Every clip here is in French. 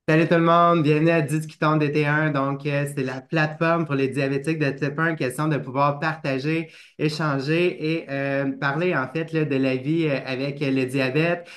Salut tout le monde, bienvenue à Discutons DT1. Donc, c'est la plateforme pour les diabétiques de type 1, question de pouvoir partager, échanger et parler en fait là, de la vie avec le diabète.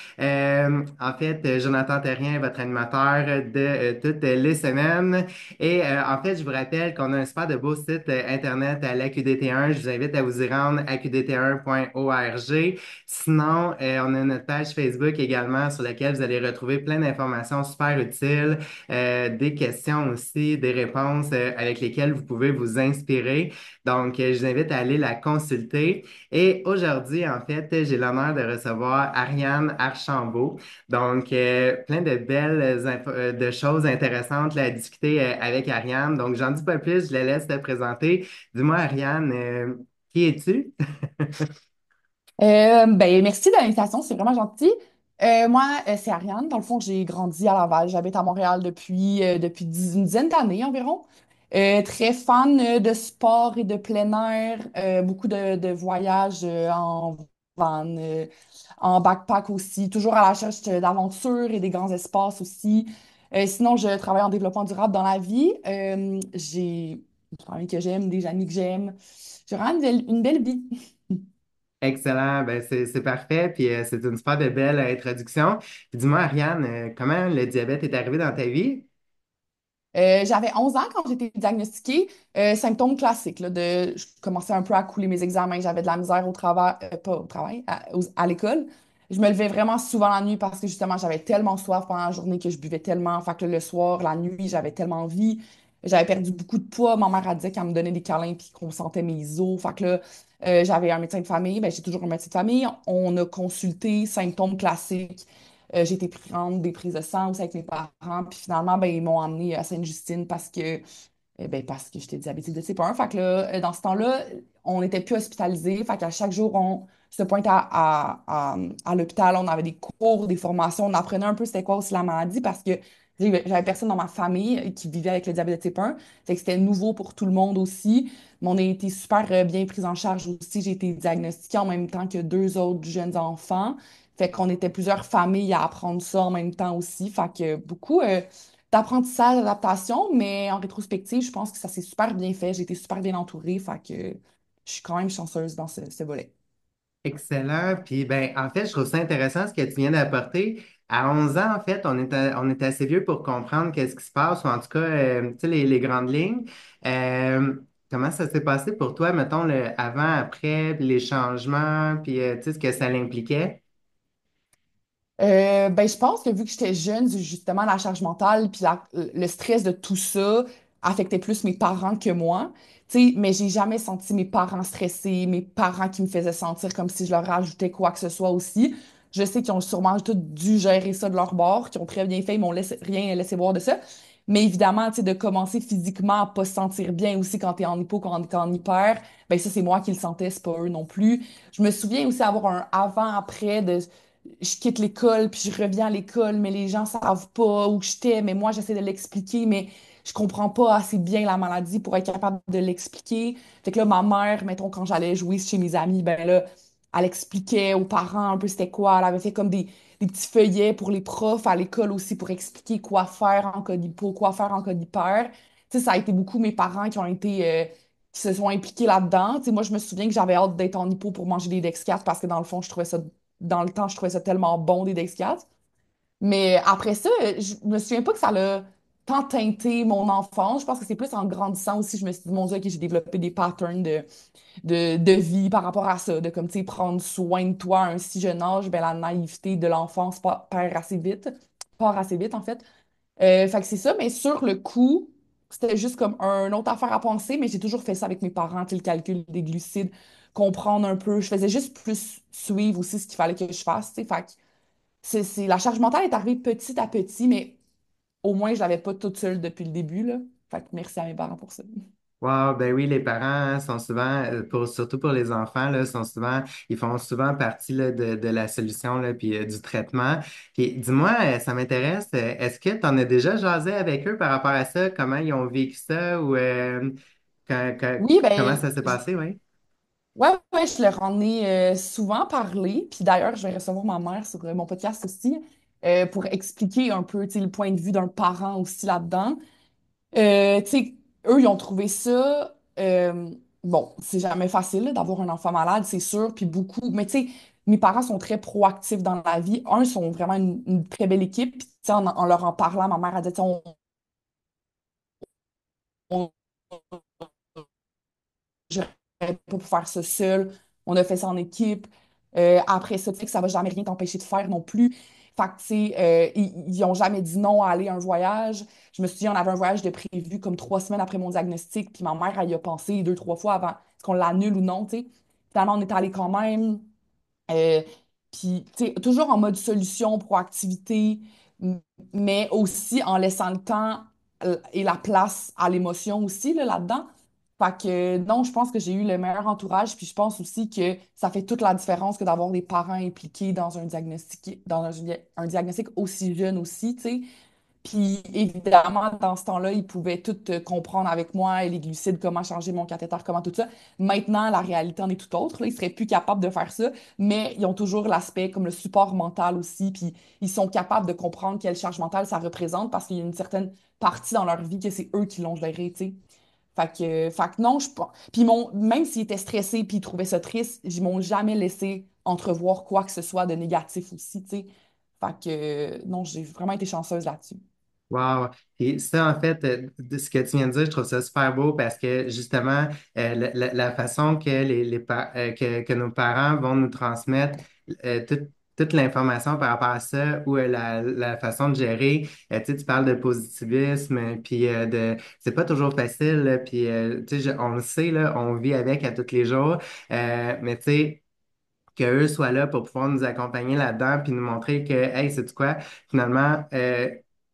Jonathan Terrien, votre animateur de toutes les semaines. Et en fait, je vous rappelle qu'on a un super de beau site internet à l'AQDT1. Je vous invite à vous y rendre à qdt1.org. Sinon, on a notre page Facebook également sur laquelle vous allez retrouver plein d'informations super utiles, des questions aussi, des réponses avec lesquelles vous pouvez vous inspirer. Donc, je vous invite à aller la consulter. Et aujourd'hui, en fait, j'ai l'honneur de recevoir Ariane Archambault. Donc, plein de belles de choses intéressantes là, à discuter avec Ariane. Donc, j'en dis pas plus, je la laisse te présenter. Dis-moi, Ariane, qui es-tu? Merci de l'invitation, c'est vraiment gentil. Moi, c'est Ariane. Dans le fond, j'ai grandi à Laval. J'habite à Montréal depuis une dizaine d'années environ. Très fan de sport et de plein air, beaucoup de voyages en van, en backpack aussi, toujours à la recherche d'aventures et des grands espaces aussi. Sinon, je travaille en développement durable dans la vie. J'ai une famille que j'aime, des amis que j'aime. J'ai vraiment une belle vie. Excellent, ben c'est parfait, puis c'est une super de belle introduction. Puis dis-moi, Ariane, comment le diabète est arrivé dans ta vie? J'avais 11 ans quand j'ai été diagnostiquée. Symptômes classiques, là, je commençais un peu à couler mes examens, j'avais de la misère au travail, pas au travail, à l'école. Je me levais vraiment souvent la nuit parce que justement, j'avais tellement soif pendant la journée que je buvais tellement. Fait que le soir, la nuit, j'avais tellement envie. J'avais perdu beaucoup de poids. Ma mère a dit qu'elle me donnait des câlins puis qu'on sentait mes os. Fait que là, j'avais un médecin de famille. Ben, j'ai toujours un médecin de famille. On a consulté, symptômes classiques. J'ai été prendre des prises de sang aussi avec mes parents. Puis finalement, ben, ils m'ont emmenée à Sainte-Justine parce que j'étais diabétique de type 1. Fait que là, dans ce temps-là, on n'était plus hospitalisé. Fait qu'à chaque jour, on se pointait à l'hôpital. On avait des cours, des formations. On apprenait un peu c'était quoi aussi la maladie parce que j'avais personne dans ma famille qui vivait avec le diabète de type 1. Fait que c'était nouveau pour tout le monde aussi. Mais on a été super bien pris en charge aussi. J'ai été diagnostiquée en même temps que deux autres jeunes enfants. Fait qu'on était plusieurs familles à apprendre ça en même temps aussi. Fait que beaucoup d'apprentissage, d'adaptation, mais en rétrospective, je pense que ça s'est super bien fait. J'ai été super bien entourée. Fait que je suis quand même chanceuse dans ce volet. Excellent. Puis ben, en fait, je trouve ça intéressant ce que tu viens d'apporter. À 11 ans, en fait, on est assez vieux pour comprendre qu'est-ce qui se passe, ou en tout cas, tu sais, les grandes lignes. Euh, Comment ça s'est passé pour toi, mettons, le avant, après, puis les changements, puis tu sais, ce que ça l'impliquait? Je pense que vu que j'étais jeune, justement, la charge mentale puis le stress de tout ça affectait plus mes parents que moi. Tu sais, mais j'ai jamais senti mes parents stressés, mes parents qui me faisaient sentir comme si je leur rajoutais quoi que ce soit aussi. Je sais qu'ils ont sûrement tout dû gérer ça de leur bord, qu'ils ont très bien fait, ils m'ont rien laissé voir de ça. Mais évidemment, tu sais, de commencer physiquement à pas se sentir bien aussi quand t'es en hypo, quand t'es en hyper, ben ça, c'est moi qui le sentais, c'est pas eux non plus. Je me souviens aussi avoir un avant-après de je quitte l'école, puis je reviens à l'école, mais les gens savent pas où j'étais, mais moi, j'essaie de l'expliquer, mais je comprends pas assez bien la maladie pour être capable de l'expliquer. Fait que là, ma mère, mettons, quand j'allais jouer chez mes amis, ben là, elle expliquait aux parents un peu c'était quoi. Elle avait fait comme des petits feuillets pour les profs à l'école aussi pour expliquer quoi faire en cas d'hypo, quoi faire en cas d'hyper. Tu sais, ça a été beaucoup mes parents qui ont été, qui se sont impliqués là-dedans. Tu sais, moi, je me souviens que j'avais hâte d'être en hypo pour manger des Dex 4 parce que dans le fond, je trouvais ça dans le temps, je trouvais ça tellement bon des Dex 4. Mais après ça, je me souviens pas que ça l'a tant teinté mon enfance. Je pense que c'est plus en grandissant aussi, je me suis dit, mon Dieu, que j'ai développé des patterns de vie par rapport à ça, de comme, tu sais, prendre soin de toi à un si jeune âge, ben, la naïveté de l'enfance part assez vite, en fait. Fait que c'est ça, mais sur le coup, c'était juste comme une autre affaire à penser, mais j'ai toujours fait ça avec mes parents, tu sais, le calcul des glucides, comprendre un peu. Je faisais juste plus suivre aussi ce qu'il fallait que je fasse, tu sais. Fait que la charge mentale est arrivée petit à petit, mais au moins, je l'avais pas toute seule depuis le début, là. Fait que merci à mes parents pour ça. Wow, ben oui, les parents hein, sont souvent, surtout pour les enfants, là, ils font souvent partie là, de la solution là, puis du traitement. Puis dis-moi, ça m'intéresse, est-ce que tu en as déjà jasé avec eux par rapport à ça? Comment ils ont vécu ça ou Oui, comment ben, ça s'est passé, oui? je leur en ai souvent parlé. Puis d'ailleurs, je vais recevoir ma mère sur mon podcast aussi. pour expliquer un peu, tu sais, le point de vue d'un parent aussi là-dedans. Tu sais, eux, ils ont trouvé ça. Bon, c'est jamais facile là, d'avoir un enfant malade, c'est sûr, puis beaucoup. Mais tu sais, mes parents sont très proactifs dans la vie. Un, sont vraiment une très belle équipe. Puis, tu sais, en leur en parlant, ma mère a dit, tu sais, on, j'aurais pas pu faire ça seul. On a fait ça en équipe. Après ça, tu sais que ça va jamais rien t'empêcher de faire non plus. Fait que, tu sais, ils ont jamais dit non à aller à un voyage. Je me souviens, on avait un voyage de prévu comme 3 semaines après mon diagnostic, puis ma mère, elle y a pensé 2, 3 fois avant est-ce qu'on l'annule ou non, tu sais. Finalement, on est allé quand même. Euh, Puis, tu sais, toujours en mode solution, proactivité, mais aussi en laissant le temps et la place à l'émotion aussi là-dedans. Fait que non, je pense que j'ai eu le meilleur entourage, puis je pense aussi que ça fait toute la différence que d'avoir des parents impliqués dans un diagnostic aussi jeune aussi, tu sais. Puis évidemment, dans ce temps-là, ils pouvaient tout comprendre avec moi, et les glucides, comment changer mon cathéter, comment tout ça. Maintenant, la réalité en est tout autre. Là. Ils seraient plus capables de faire ça, mais ils ont toujours l'aspect comme le support mental aussi. Puis ils sont capables de comprendre quelle charge mentale ça représente parce qu'il y a une certaine partie dans leur vie que c'est eux qui l'ont géré, tu sais. Fait que non, je pense. Puis même s'ils étaient stressés puis ils trouvaient ça triste, ils m'ont jamais laissé entrevoir quoi que ce soit de négatif aussi, tu sais. Fait que non, j'ai vraiment été chanceuse là-dessus. Wow. Et ça, en fait, de ce que tu viens de dire, je trouve ça super beau parce que justement, la façon que, que nos parents vont nous transmettre toute l'information par rapport à ça ou la façon de gérer, tu sais, tu parles de positivisme, puis c'est pas toujours facile, là, puis tu sais, on le sait, là, on vit avec à tous les jours, mais tu sais, qu'eux soient là pour pouvoir nous accompagner là-dedans, puis nous montrer que, hey, c'est quoi, finalement,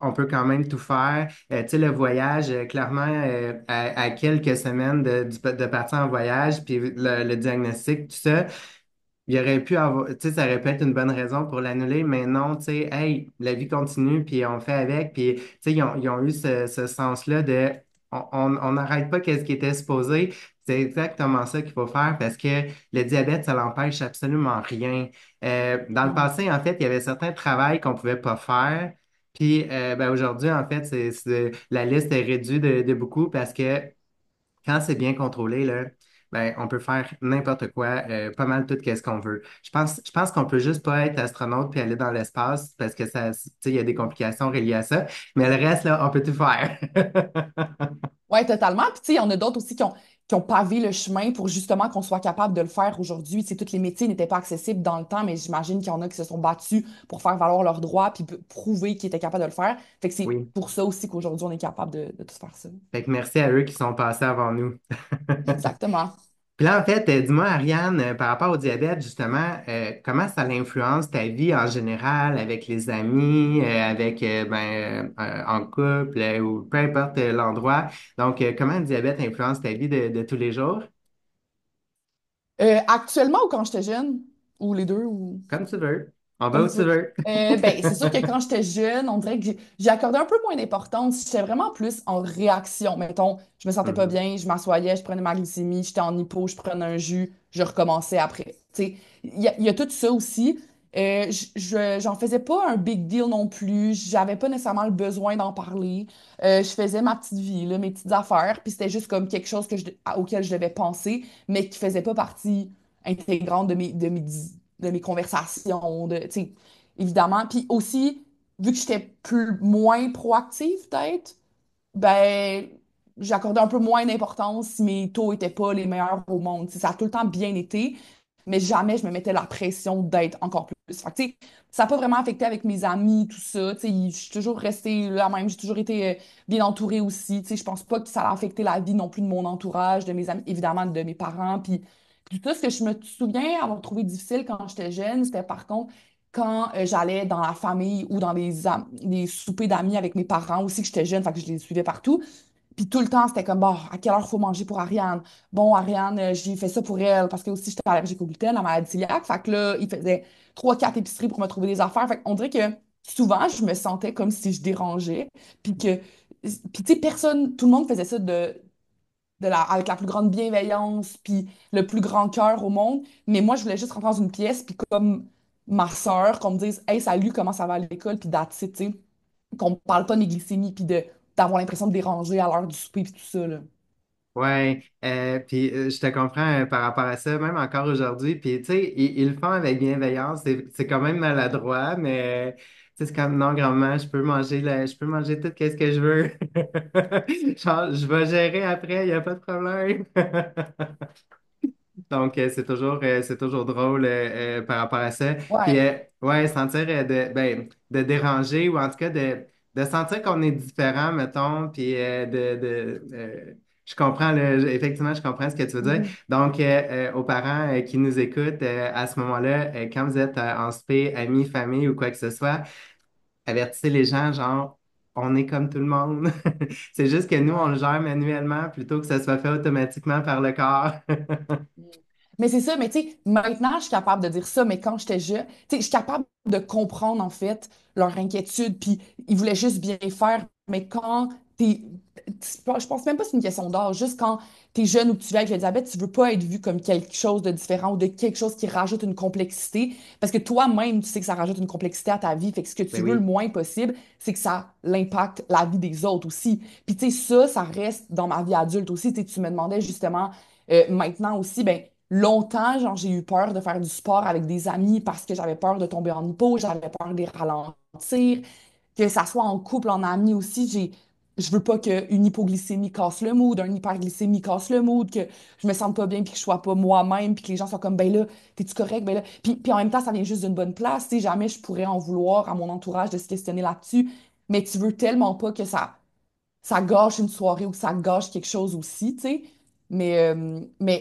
on peut quand même tout faire. Tu sais, le voyage, clairement, à quelques semaines de partir en voyage, puis le diagnostic, tout ça, il aurait pu avoir, tu sais, ça aurait pu être une bonne raison pour l'annuler, mais non, tu sais, hey, la vie continue, puis on fait avec, puis, tu sais, ils ont eu ce sens-là de, on n'arrête pas qu'est-ce qui était supposé. C'est exactement ça qu'il faut faire parce que le diabète, ça l'empêche absolument rien. Dans le Ouais. passé, en fait, il y avait certains travails qu'on pouvait pas faire. Puis ben, aujourd'hui, en fait, la liste est réduite de beaucoup parce que quand c'est bien contrôlé, là, ben, on peut faire n'importe quoi, pas mal tout ce qu'on veut. Je pense qu'on peut juste pas être astronaute puis aller dans l'espace parce que ça, tu sais, il y a des complications reliées à ça. Mais le reste, là, on peut tout faire. Ouais, totalement. Puis, tu sais, il y en a d'autres aussi qui ont pavé le chemin pour justement qu'on soit capable de le faire aujourd'hui. Tu sais, tous les métiers n'étaient pas accessibles dans le temps, mais j'imagine qu'il y en a qui se sont battus pour faire valoir leurs droits puis prouver qu'ils étaient capables de le faire. Fait que c'est Oui. pour ça aussi qu'aujourd'hui, on est capable de tout faire ça. Fait que merci à eux qui sont passés avant nous. Exactement. Puis là, en fait, dis-moi, Ariane, par rapport au diabète, justement, comment ça l'influence ta vie en général avec les amis, avec, en couple, ou peu importe l'endroit. Donc, comment le diabète influence ta vie de tous les jours? Actuellement ou quand j'étais jeune, ou les deux, ou Comme tu veux. On va comme où tu tu veux. veux. Ben, c'est sûr que quand j'étais jeune, on dirait que j'ai accordé un peu moins d'importance. J'étais vraiment plus en réaction. Mettons, je me sentais pas Mhm. bien, je m'assoyais, je prenais ma glycémie, j'étais en hypo, je prenais un jus, je recommençais après. Tu sais, il y a tout ça aussi. J'en faisais pas un big deal non plus. J'avais pas nécessairement le besoin d'en parler. Je faisais ma petite vie, là, mes petites affaires, puis c'était juste comme quelque chose auquel je devais penser, mais qui faisait pas partie intégrante de mes conversations, tu sais, évidemment. Puis aussi, vu que j'étais moins proactive, peut-être, ben, j'accordais un peu moins d'importance si mes taux étaient pas les meilleurs au monde. Tu sais, ça a tout le temps bien été, mais jamais je me mettais la pression d'être encore plus. Fait que, tu sais, ça n'a pas vraiment affecté avec mes amis, tout ça. Tu sais, je suis toujours restée là même, j'ai toujours été bien entourée aussi. Tu sais, je pense pas que ça a affecté la vie non plus de mon entourage, de mes amis, évidemment de mes parents. Puis tout ça, ce que je me souviens avoir trouvé difficile quand j'étais jeune, c'était par contre quand j'allais dans la famille ou dans des soupers d'amis avec mes parents aussi, que j'étais jeune, fait que je les suivais partout. Puis tout le temps, c'était comme, bon, à quelle heure faut manger pour Ariane? Bon, Ariane, j'ai fait ça pour elle parce que aussi j'étais allergique au gluten, la maladie cœliaque. Fait que là, il faisait 3, 4 épiceries pour me trouver des affaires. Fait qu'on dirait que souvent, je me sentais comme si je dérangeais. Puis que, puis tu sais, personne, tout le monde faisait ça avec la plus grande bienveillance, puis le plus grand cœur au monde. Mais moi, je voulais juste rentrer dans une pièce, puis comme ma soeur, qu'on me dise Hey, salut, comment ça va à l'école, puis that's it, tu sais. Qu'on me parle pas de mes glycémies, puis d'avoir l'impression de déranger à l'heure du souper, puis tout ça, là. Ouais, puis je te comprends par rapport à ça, même encore aujourd'hui. Puis tu sais, ils le font avec bienveillance. C'est quand même maladroit, mais tu sais, c'est comme non, grand-mère, je peux manger tout ce que je veux. Genre, je vais gérer après, il n'y a pas de problème. Donc, c'est toujours drôle par rapport à ça. Puis, Ouais. ouais, sentir de déranger ou en tout cas de sentir qu'on est différent, mettons. Puis, je comprends, effectivement, je comprends ce que tu veux dire. Mhm. Donc, aux parents qui nous écoutent, à ce moment-là, quand vous êtes en spé, amis, famille ou quoi que ce soit, avertissez les gens, genre, on est comme tout le monde. C'est juste que nous, on le Ouais. gère manuellement plutôt que ça soit fait automatiquement par le corps. Mm. Mais c'est ça, mais tu sais, maintenant, je suis capable de dire ça, mais quand j'étais jeune, tu sais, je suis capable de comprendre, en fait, leur inquiétude, puis ils voulaient juste bien faire, mais quand je pense même pas que c'est une question d'âge, juste quand t'es jeune ou que tu vis avec le diabète, tu veux pas être vu comme quelque chose de différent ou de quelque chose qui rajoute une complexité, parce que toi-même, tu sais que ça rajoute une complexité à ta vie, fait que ce que Ben tu veux le oui. moins possible, c'est que ça l'impacte la vie des autres aussi. Puis tu sais, ça reste dans ma vie adulte aussi, tu sais, tu me demandais justement maintenant aussi, ben, longtemps, genre, j'ai eu peur de faire du sport avec des amis parce que j'avais peur de tomber en hypo, j'avais peur de les ralentir, que ça soit en couple, en amis aussi, je veux pas qu'une hypoglycémie casse le mood, un hyperglycémie casse le mood, que je me sente pas bien puis que je sois pas moi-même puis que les gens soient comme, ben là, t'es-tu correct? Ben là. Puis en même temps, ça vient juste d'une bonne place, tu sais, jamais je pourrais en vouloir à mon entourage de se questionner là-dessus, mais tu veux tellement pas que ça gâche une soirée ou que ça gâche quelque chose aussi, tu sais. Mais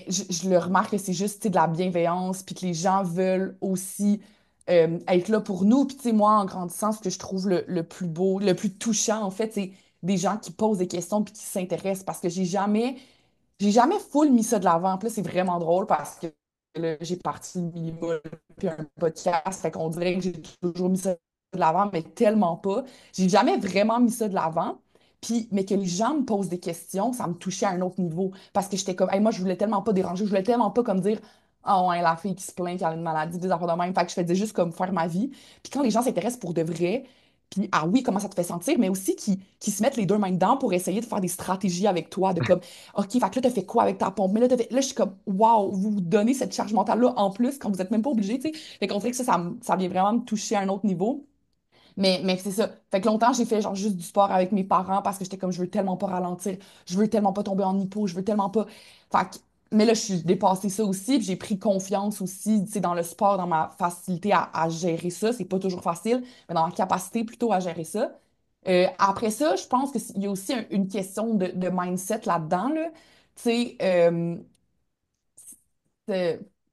je le remarque que c'est juste, tu sais, de la bienveillance, puis que les gens veulent aussi être là pour nous. Puis, tu sais, moi, en grandissant, ce que je trouve le plus beau, le plus touchant, en fait, c'est des gens qui posent des questions puis qui s'intéressent parce que j'ai jamais full mis ça de l'avant. Puis là, c'est vraiment drôle parce que là, j'ai parti le Minimoul puis un podcast. Fait qu'on dirait que j'ai toujours mis ça de l'avant, mais tellement pas. J'ai jamais vraiment mis ça de l'avant. Puis, mais que les gens me posent des questions, ça me touchait à un autre niveau. Parce que j'étais comme, hey, moi, je voulais tellement pas déranger, je voulais tellement pas comme dire, ah ouais, la fille qui se plaint qu'elle a une maladie, des affaires de même. Fait que je faisais juste comme faire ma vie. Puis quand les gens s'intéressent pour de vrai, puis ah oui, comment ça te fait sentir, mais aussi qui se mettent les deux mains dedans pour essayer de faire des stratégies avec toi, de comme, OK, fait que là, t'as fait quoi avec ta pompe? Mais là, là, je suis comme, waouh, vous vous donnez cette charge mentale-là en plus quand vous êtes même pas obligé, tu sais. Fait qu'on dirait que ça vient vraiment me toucher à un autre niveau. Mais c'est ça. Fait que longtemps, j'ai fait genre juste du sport avec mes parents parce que j'étais comme, je veux tellement pas ralentir, je veux tellement pas tomber en hypo, je veux tellement pas. Fait que- mais là, je suis dépassée ça aussi, puis j'ai pris confiance aussi, tu sais, dans le sport, dans ma facilité à gérer ça. C'est pas toujours facile, mais dans ma capacité plutôt à gérer ça. Après ça, je pense qu'il y a aussi une question de mindset là-dedans, là. Tu sais, euh,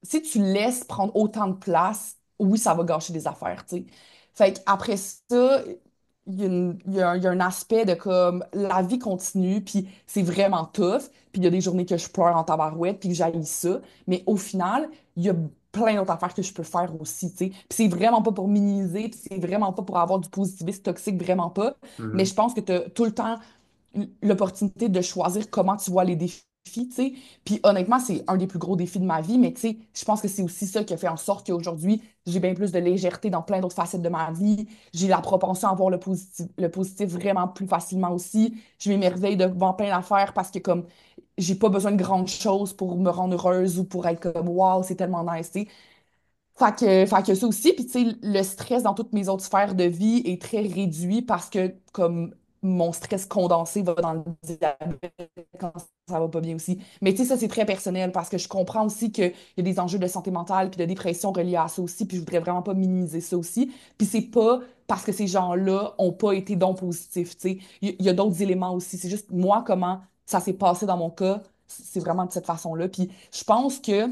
si tu laisses prendre autant de place, oui, ça va gâcher des affaires, tu sais. Fait qu'après ça, il y a un aspect de comme la vie continue, puis c'est vraiment tough, puis il y a des journées que je pleure en tabarouette, puis que j'haïs ça, mais au final, il y a plein d'autres affaires que je peux faire aussi, tu sais. Puis c'est vraiment pas pour minimiser, puis c'est vraiment pas pour avoir du positivisme toxique, vraiment pas, mais je Mhm. pense que tu as tout le temps l'opportunité de choisir comment tu vois les défis, tu sais. Puis honnêtement, c'est un des plus gros défis de ma vie, mais tu sais, je pense que c'est aussi ça qui a fait en sorte qu'aujourd'hui, j'ai bien plus de légèreté dans plein d'autres facettes de ma vie. J'ai la propension à voir le positif vraiment plus facilement aussi. Je m'émerveille devant plein d'affaires parce que comme j'ai pas besoin de grandes choses pour me rendre heureuse ou pour être comme wow, c'est tellement nice, tu sais. Fait que ça aussi, puis tu sais, le stress dans toutes mes autres sphères de vie est très réduit parce que comme mon stress condensé va dans le diabète quand ça va pas bien aussi. Mais tu sais, ça c'est très personnel parce que je comprends aussi qu'il y a des enjeux de santé mentale puis de dépression reliés à ça aussi, puis je voudrais vraiment pas minimiser ça aussi. Puis c'est pas parce que ces gens-là ont pas été dons positifs, tu sais. Il y a d'autres éléments aussi. C'est juste moi, comment ça s'est passé dans mon cas, c'est vraiment de cette façon-là. Puis je pense que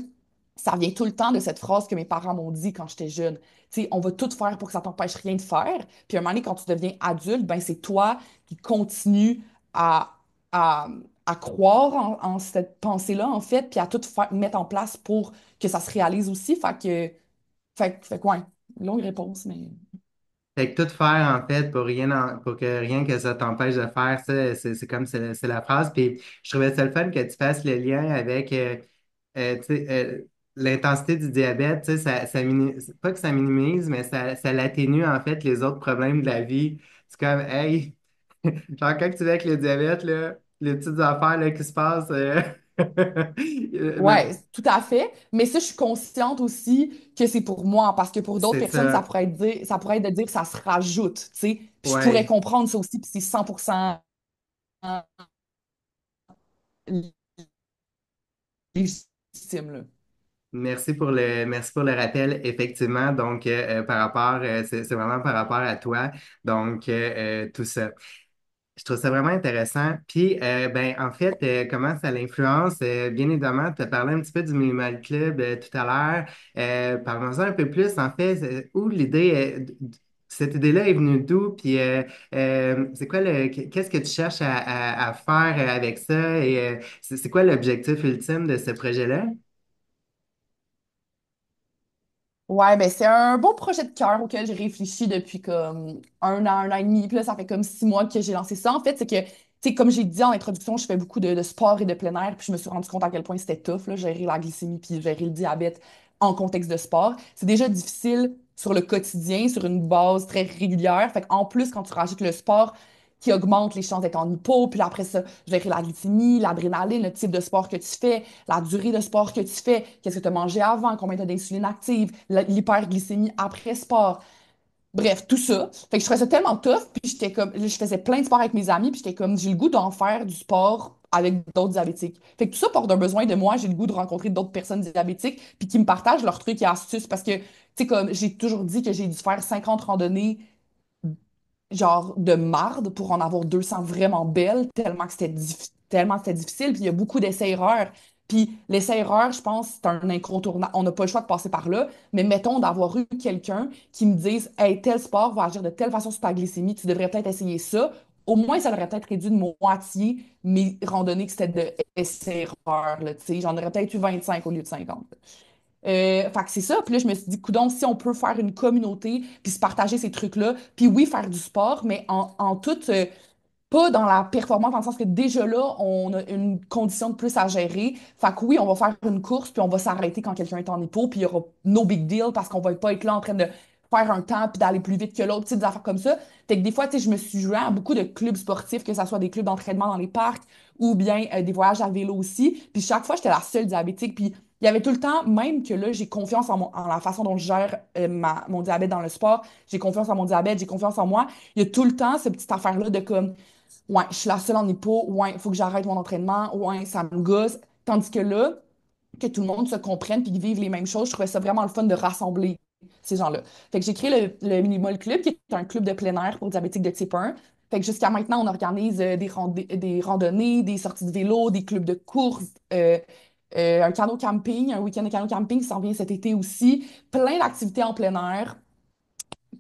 ça vient tout le temps de cette phrase que mes parents m'ont dit quand j'étais jeune. Tu sais, on va tout faire pour que ça t'empêche rien de faire. Puis à un moment donné, quand tu deviens adulte, ben c'est toi qui continues à, à, à croire en cette pensée-là, en fait, puis à tout faire, mettre en place pour que ça se réalise aussi. Fait que ouais, longue réponse, mais... Fait que tout faire, en fait, pour que rien que ça t'empêche de faire ça, c'est comme c'est la phrase. Puis je trouvais ça le fun que tu fasses le lien avec, tu sais, l'intensité du diabète, tu sais, pas que ça minimise, mais ça l'atténue en fait les autres problèmes de la vie. C'est comme, hey, genre quand tu vis avec le diabète, là, les petites affaires là, qui se passent, Ouais, tout à fait. Mais ça, je suis consciente aussi que c'est pour moi, parce que pour d'autres c'est personnes, ça, ça pourrait être de dire que ça se rajoute, tu sais. Puis je pourrais ouais. comprendre ça aussi, puis c'est 100% légitime, là. Merci pour le rappel. Effectivement, donc par rapport, c'est vraiment par rapport à toi. Donc tout ça. Je trouve ça vraiment intéressant. Puis, ben, en fait, comment ça l'influence? Bien évidemment, tu as parlé un petit peu du Minimal Club tout à l'heure. Parlons-en un peu plus, en fait, où l'idée, cette idée-là est venue d'où? Puis, c'est quoi qu'est-ce que tu cherches à faire avec ça? Et c'est quoi l'objectif ultime de ce projet-là? Ouais, ben c'est un beau projet de cœur auquel j'ai réfléchi depuis comme un an et demi. Puis là, ça fait comme 6 mois que j'ai lancé ça. En fait, c'est que, tu sais, comme j'ai dit en introduction, je fais beaucoup de sport et de plein air. Puis je me suis rendu compte à quel point c'était tough, là, gérer la glycémie puis gérer le diabète en contexte de sport. C'est déjà difficile sur le quotidien, sur une base très régulière. Fait qu'en plus, quand tu rajoutes le sport qui augmente les chances d'être en hypo, puis là, après ça, gérer la glycémie, l'adrénaline, le type de sport que tu fais, la durée de sport que tu fais, qu'est-ce que tu as mangé avant, combien tu as d'insuline active, l'hyperglycémie après sport. Bref, tout ça. Fait que je trouvais ça tellement tough, puis j'étais comme, je faisais plein de sport avec mes amis, puis j'étais comme, j'ai le goût d'en faire du sport avec d'autres diabétiques. Fait que tout ça porte un besoin de moi, j'ai le goût de rencontrer d'autres personnes diabétiques, puis qui me partagent leurs trucs et astuces, parce que, tu sais, comme j'ai toujours dit que j'ai dû faire 50 randonnées genre de marde pour en avoir 200 vraiment belles, tellement que c'était difficile. Puis il y a beaucoup d'essais-erreurs. Puis l'essai-erreur, je pense, c'est un incontournable. On n'a pas le choix de passer par là. Mais mettons d'avoir eu quelqu'un qui me dise, hey, tel sport va agir de telle façon sur ta glycémie, tu devrais peut-être essayer ça. Au moins, ça aurait peut-être réduit de moitié mes randonnées que c'était de essais-erreurs, là, tu sais. J'en aurais peut-être eu 25 au lieu de 50. Fait que c'est ça. Puis là, je me suis dit, coudonc, si on peut faire une communauté, puis se partager ces trucs-là, puis oui, faire du sport, mais en tout, pas dans la performance, dans le sens que déjà là, on a une condition de plus à gérer. Fait que oui, on va faire une course, puis on va s'arrêter quand quelqu'un est en hypo, puis il y aura no big deal parce qu'on va pas être là en train de faire un temps puis d'aller plus vite que l'autre, tu sais, des affaires comme ça. Fait que des fois, tu sais, je me suis jouée à beaucoup de clubs sportifs, que ce soit des clubs d'entraînement dans les parcs ou bien des voyages à vélo aussi. Puis chaque fois, j'étais la seule diabétique. Puis il y avait tout le temps, même que là, j'ai confiance en la façon dont je gère mon diabète dans le sport, j'ai confiance en mon diabète, j'ai confiance en moi. Il y a tout le temps cette petite affaire-là de comme ouais, je suis la seule en hypo. Ouais, il faut que j'arrête mon entraînement. Ouais, ça me gosse. Tandis que là, que tout le monde se comprenne puis qu'ils vivent les mêmes choses, je trouvais ça vraiment le fun de rassembler ces gens-là. Fait que j'ai créé le Minimol Club, qui est un club de plein air pour diabétiques de type 1. Fait que jusqu'à maintenant, on organise des randonnées, des sorties de vélo, des clubs de course, un canot camping, un week-end de canot camping qui s'en vient cet été aussi. Plein d'activités en plein air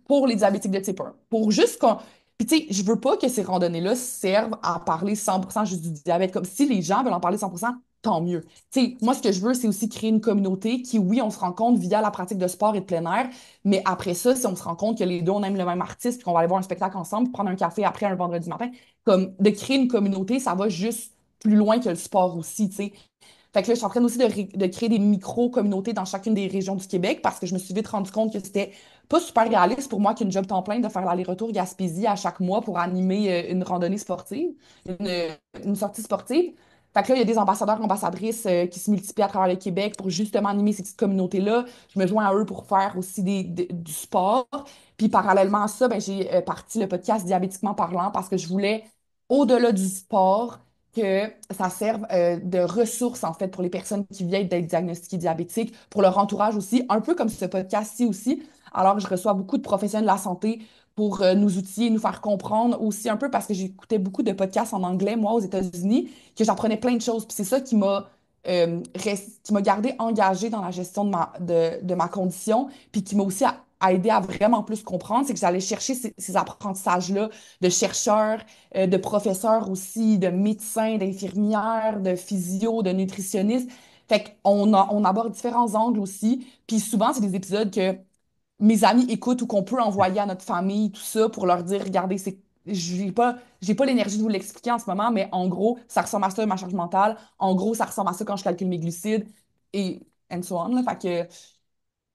pour les diabétiques de type 1. Pour juste qu'on. Puis, tu sais, je veux pas que ces randonnées-là servent à parler 100% juste du diabète. Comme si les gens veulent en parler 100%, tant mieux. Tu sais, moi, ce que je veux, c'est aussi créer une communauté qui, oui, on se rend compte via la pratique de sport et de plein air, mais après ça, si on se rend compte que les deux, on aime le même artiste, puis qu'on va aller voir un spectacle ensemble, puis prendre un café après un vendredi matin, comme de créer une communauté, ça va juste plus loin que le sport aussi, tu sais. Fait que là, je suis en train aussi de créer des micro-communautés dans chacune des régions du Québec parce que je me suis vite rendu compte que c'était pas super réaliste pour moi qu'une job temps plein de faire l'aller-retour Gaspésie à chaque mois pour animer une randonnée sportive, une, une sortie sportive. Fait que là, il y a des ambassadeurs, ambassadrices qui se multiplient à travers le Québec pour justement animer ces petites communautés-là. Je me joins à eux pour faire aussi du sport. Puis parallèlement à ça, ben, j'ai parti le podcast Diabétiquement parlant parce que je voulais, au-delà du sport, que ça serve de ressource, en fait, pour les personnes qui viennent d'être diagnostiquées diabétiques, pour leur entourage aussi, un peu comme ce podcast-ci aussi. Alors, je reçois beaucoup de professionnels de la santé pour nous outiller, nous faire comprendre aussi un peu parce que j'écoutais beaucoup de podcasts en anglais, moi, aux États-Unis, que j'apprenais plein de choses. Puis c'est ça qui m'a gardé engagée dans la gestion de ma condition, puis qui m'a aussi aidé à vraiment plus comprendre, c'est que j'allais chercher ces apprentissages-là de chercheurs, de professeurs aussi, de médecins, d'infirmières, de physio, de nutritionnistes. Fait on aborde différents angles aussi. Puis souvent, c'est des épisodes que mes amis écoutent ou qu'on peut envoyer à notre famille, tout ça, pour leur dire, regardez, j'ai pas l'énergie de vous l'expliquer en ce moment, mais en gros, ça ressemble à ça, ma charge mentale. En gros, ça ressemble à ça quand je calcule mes glucides. Et and so on, là. Fait que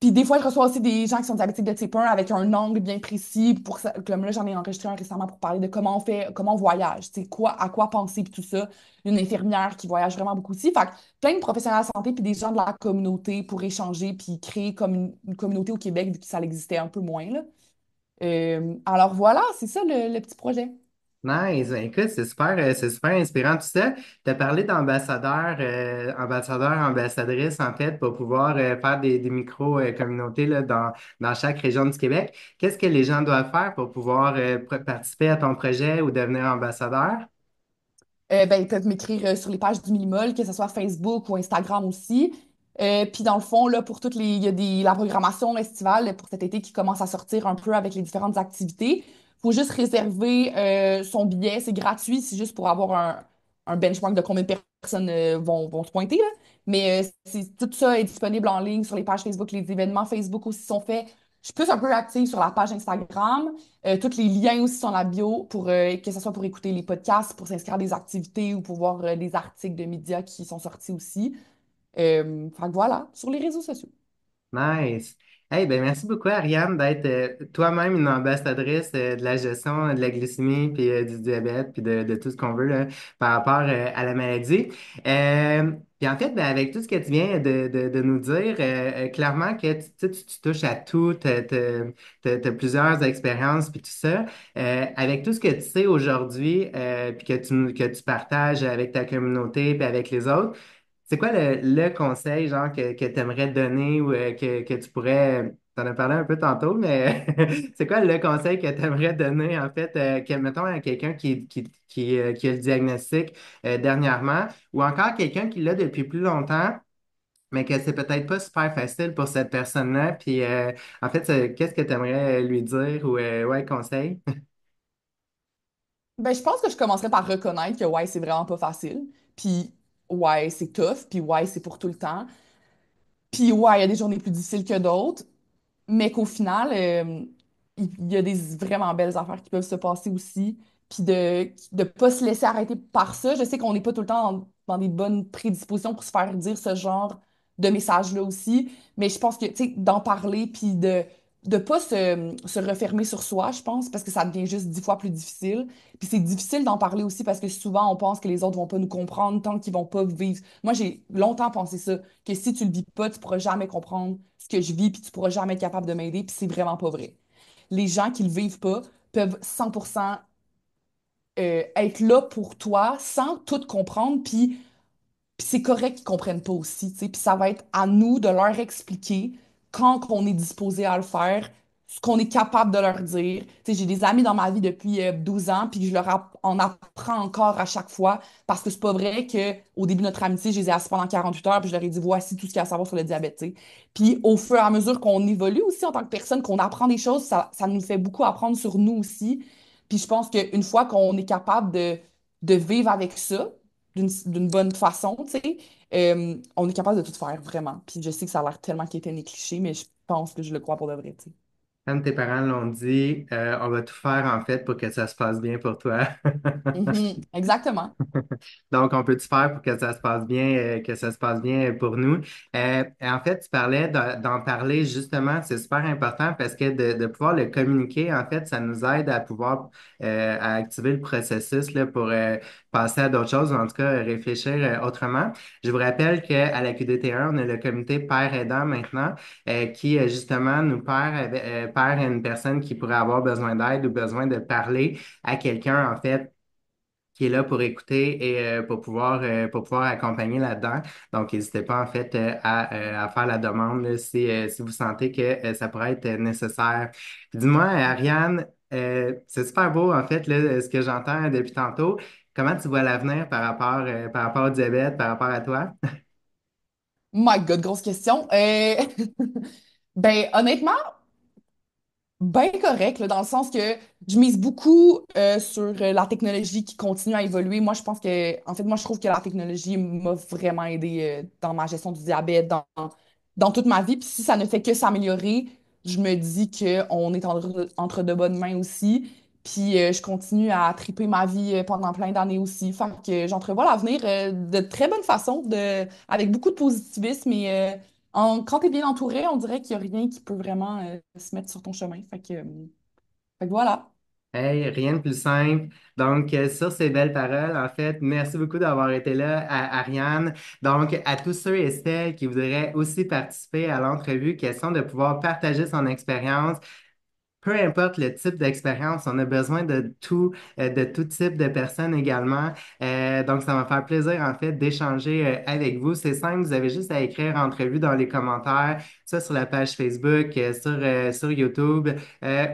puis des fois, je reçois aussi des gens qui sont diabétiques de type 1 avec un angle bien précis. Pour ça, comme là, j'en ai enregistré un récemment pour parler de comment on fait, comment on voyage, tu sais, quoi, à quoi penser, puis tout ça. Une infirmière qui voyage vraiment beaucoup aussi. Fait que plein de professionnels de la santé, puis des gens de la communauté pour échanger, puis créer comme une communauté au Québec, vu que ça existait un peu moins, là. Alors voilà, c'est ça le petit projet. Nice. Ben, écoute, c'est super inspirant tout ça. Tu as parlé d'ambassadeurs, ambassadrices, en fait, pour pouvoir faire des micro-communautés là, dans chaque région du Québec. Qu'est-ce que les gens doivent faire pour pouvoir participer à ton projet ou devenir ambassadeur? Ben, ils peuvent m'écrire sur les pages du Millimol, que ce soit Facebook ou Instagram aussi. Puis dans le fond, là, pour toutes les, il y a la programmation estivale pour cet été qui commence à sortir un peu avec les différentes activités. Il faut juste réserver son billet, c'est gratuit, c'est juste pour avoir un benchmark de combien de personnes vont se pointer, là. Mais tout ça est disponible en ligne sur les pages Facebook. Les événements Facebook aussi sont faits. Je suis plus un peu active sur la page Instagram. Tous les liens aussi sont dans la bio pour que ce soit pour écouter les podcasts, pour s'inscrire à des activités ou pour voir des articles de médias qui sont sortis aussi. Fait que voilà, sur les réseaux sociaux. Nice. Hey, ben merci beaucoup, Ariane, d'être toi-même une ambassadrice de la gestion de la glycémie, puis du diabète, puis de tout ce qu'on veut là, par rapport à la maladie. Puis en fait, ben, avec tout ce que tu viens de nous dire, clairement que tu touches à tout, t'as plusieurs expériences, puis tout ça. Avec tout ce que tu sais aujourd'hui, puis que tu partages avec ta communauté, puis avec les autres, c'est quoi le conseil genre que tu aimerais donner ou que tu pourrais, t'en as parlé un peu tantôt, mais c'est quoi le conseil que tu aimerais donner en fait, mettons à quelqu'un qui a le diagnostic dernièrement ou encore quelqu'un qui l'a depuis plus longtemps, mais que c'est peut-être pas super facile pour cette personne-là. Puis en fait, qu'est-ce que tu aimerais lui dire ou ouais, conseil? Ben, je pense que je commencerai par reconnaître que ouais, c'est vraiment pas facile. Puis ouais, c'est tough. Puis ouais, c'est pour tout le temps. Puis ouais, il y a des journées plus difficiles que d'autres. Mais qu'au final, il y a des vraiment belles affaires qui peuvent se passer aussi. Puis de pas se laisser arrêter par ça. Je sais qu'on n'est pas tout le temps dans des bonnes prédispositions pour se faire dire ce genre de message-là aussi. Mais je pense que, tu sais, d'en parler, puis de pas se refermer sur soi, je pense, parce que ça devient juste 10 fois plus difficile. Puis c'est difficile d'en parler aussi parce que souvent, on pense que les autres vont pas nous comprendre tant qu'ils vont pas vivre. Moi, j'ai longtemps pensé ça, que si tu le vis pas, tu pourras jamais comprendre ce que je vis, puis tu pourras jamais être capable de m'aider, puis c'est vraiment pas vrai. Les gens qui le vivent pas peuvent 100% être là pour toi sans tout comprendre, puis c'est correct qu'ils comprennent pas aussi, tu sais. Puis ça va être à nous de leur expliquer quand on est disposé à le faire, ce qu'on est capable de leur dire. Tu sais, j'ai des amis dans ma vie depuis 12 ans, puis je leur en apprends encore à chaque fois, parce que c'est pas vrai que au début de notre amitié, je les ai assis pendant 48 heures, puis je leur ai dit, voici tout ce qu'il y a à savoir sur le diabète, tu sais. Puis au fur et à mesure qu'on évolue aussi en tant que personne, qu'on apprend des choses, ça nous fait beaucoup apprendre sur nous aussi. Puis je pense qu'une fois qu'on est capable de vivre avec ça, d'une bonne façon, tu sais, on est capable de tout faire, vraiment. Puis je sais que ça a l'air tellement qu'il était des clichés, mais je pense que je le crois pour de vrai, tu sais. Comme tes parents l'ont dit, on va tout faire en fait pour que ça se passe bien pour toi. Mhm, exactement. Donc, on peut tout faire pour que ça se passe bien, que ça se passe bien pour nous. En fait, tu parlais d'en parler justement, c'est super important parce que de pouvoir le communiquer, en fait, ça nous aide à pouvoir à activer le processus là, pour passer à d'autres choses, ou en tout cas réfléchir autrement. Je vous rappelle qu'à la QDT1, on a le comité Père aidant maintenant, qui justement nous perd une personne qui pourrait avoir besoin d'aide ou besoin de parler à quelqu'un, en fait qui est là pour écouter et pour pouvoir accompagner là-dedans. Donc, n'hésitez pas en fait à faire la demande là, si vous sentez que ça pourrait être nécessaire. Dis-moi, Ariane, c'est super beau en fait là, ce que j'entends depuis tantôt. Comment tu vois l'avenir par rapport au diabète, par rapport à toi? My God, grosse question. Ben, honnêtement, bien correct, là, dans le sens que je mise beaucoup sur la technologie qui continue à évoluer. Moi, je pense que, en fait, moi, je trouve que la technologie m'a vraiment aidé dans ma gestion du diabète, dans toute ma vie. Puis si ça ne fait que s'améliorer, je me dis qu'on est entre de bonnes mains aussi. Puis je continue à triper ma vie pendant plein d'années aussi. Fait que j'entrevois l'avenir de très bonne façon, avec beaucoup de positivisme Quand t'es bien entouré, on dirait qu'il n'y a rien qui peut vraiment se mettre sur ton chemin. Fait que voilà. Hey, rien de plus simple. Donc, sur ces belles paroles, en fait, merci beaucoup d'avoir été là, Ariane. Donc, à tous ceux et celles qui voudraient aussi participer à l'entrevue, question de pouvoir partager son expérience. Peu importe le type d'expérience, on a besoin de tout type de personnes également. Donc, ça va me faire plaisir, en fait, d'échanger avec vous. C'est simple, vous avez juste à écrire entrevue dans les commentaires, soit sur la page Facebook, sur YouTube,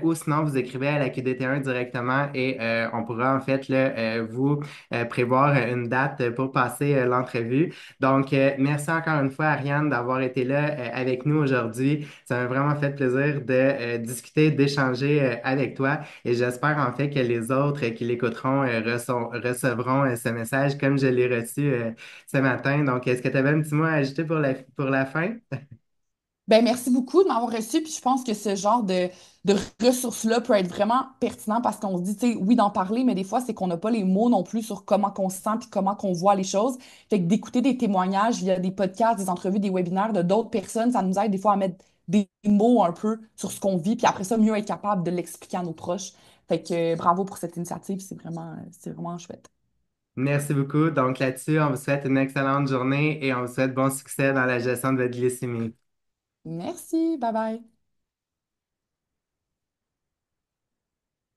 ou sinon, vous écrivez à la QDT1 directement et on pourra, en fait, là, vous prévoir une date pour passer l'entrevue. Donc, merci encore une fois, Ariane, d'avoir été là avec nous aujourd'hui. Ça m'a vraiment fait plaisir de discuter, d'échanger avec toi et j'espère en fait que les autres qui l'écouteront recevront ce message comme je l'ai reçu ce matin. Donc, est-ce que tu avais un petit mot à ajouter pour la fin? Ben, merci beaucoup de m'avoir reçu. Puis je pense que ce genre de ressources-là peut être vraiment pertinent parce qu'on se dit, tu sais, oui, d'en parler, mais des fois, c'est qu'on n'a pas les mots non plus sur comment qu'on se sent puis comment qu'on voit les choses. Fait que d'écouter des témoignages via des podcasts, des entrevues, des webinaires de d'autres personnes, ça nous aide des fois à mettre des mots un peu sur ce qu'on vit, puis après ça, mieux être capable de l'expliquer à nos proches. Fait que bravo pour cette initiative, c'est vraiment chouette. Merci beaucoup. Donc là-dessus, on vous souhaite une excellente journée et on vous souhaite bon succès dans la gestion de votre glycémie. Merci, bye bye.